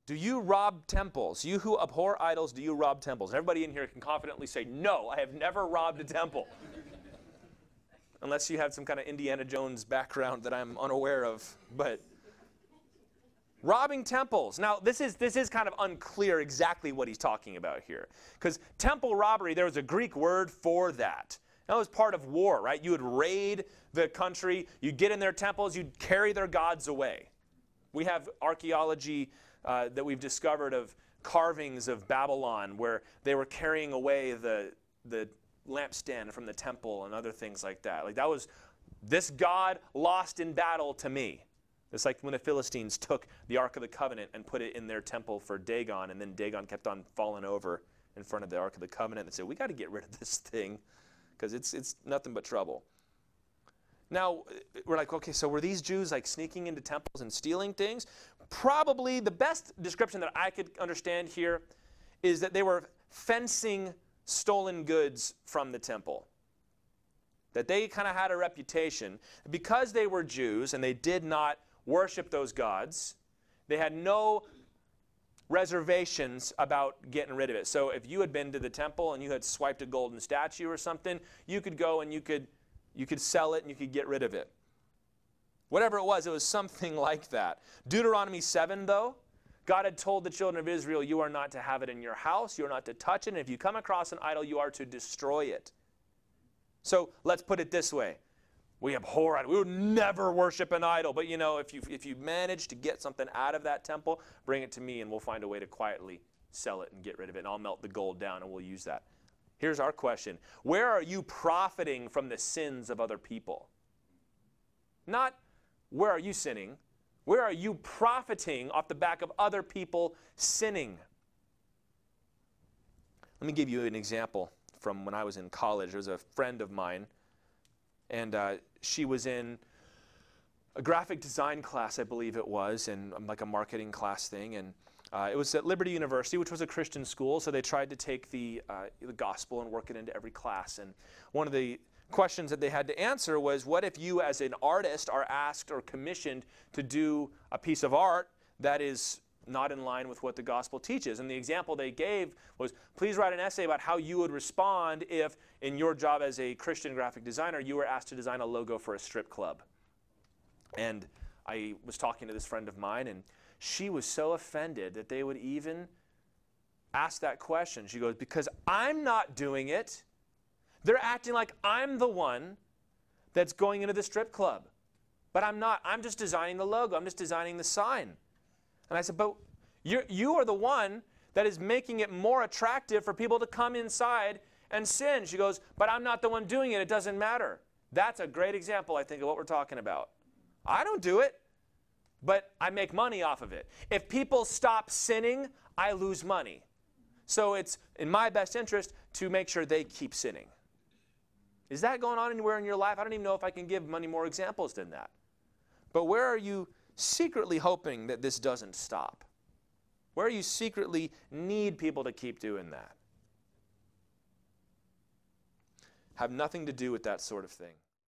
Do you rob temples? You who abhor idols, do you rob temples? Everybody in here can confidently say, no, I have never robbed a temple. Unless you have some kind of Indiana Jones background that I'm unaware of. But robbing temples. Now, this is kind of unclear exactly what he's talking about here. Because temple robbery, there was a Greek word for that. That was part of war, right? You would raid the country, you'd get in their temples, you'd carry their gods away. We have archaeology that we've discovered of carvings of Babylon where they were carrying away the lampstand from the temple and other things like that. Like that was, this God lost in battle to me. It's like when the Philistines took the Ark of the Covenant and put it in their temple for Dagon, and then Dagon kept on falling over in front of the Ark of the Covenant and said, we got to get rid of this thing because it's nothing but trouble. Now, we're like, okay, so were these Jews like sneaking into temples and stealing things? Probably the best description that I could understand here is that they were fencing stolen goods from the temple. That they kind of had a reputation. Because they were Jews and they did not worship those gods, they had no reservations about getting rid of it. So if you had been to the temple and you had swiped a golden statue or something, you could go and you could sell it and you could get rid of it. Whatever it was something like that. Deuteronomy 7, though, God had told the children of Israel, you are not to have it in your house, you are not to touch it, and if you come across an idol, you are to destroy it. So let's put it this way. We abhor idols. We would never worship an idol. But you know, if you manage to get something out of that temple, bring it to me and we'll find a way to quietly sell it and get rid of it. And I'll melt the gold down and we'll use that. Here's our question. Where are you profiting from the sins of other people? Not where are you sinning? Where are you profiting off the back of other people sinning? Let me give you an example from when I was in college. There was a friend of mine, and she was in a graphic design class, I believe it was, and like a marketing class thing. And it was at Liberty University, which was a Christian school, so they tried to take the gospel and work it into every class. And one of the questions that they had to answer was, what if you as an artist are asked or commissioned to do a piece of art that is not in line with what the gospel teaches? And the example they gave was, please write an essay about how you would respond if, in your job as a Christian graphic designer, you were asked to design a logo for a strip club. And I was talking to this friend of mine, and she was so offended that they would even ask that question. She goes, because I'm not doing it. They're acting like I'm the one that's going into the strip club. But I'm not. I'm just designing the logo. I'm just designing the sign. And I said, but you are the one that is making it more attractive for people to come inside and sin. She goes, but I'm not the one doing it. It doesn't matter. That's a great example, I think, of what we're talking about. I don't do it, but I make money off of it. If people stop sinning, I lose money. So it's in my best interest to make sure they keep sinning. Is that going on anywhere in your life? I don't even know if I can give many more examples than that. But where are you secretly hoping that this doesn't stop? Where you secretly need people to keep doing that? Have nothing to do with that sort of thing.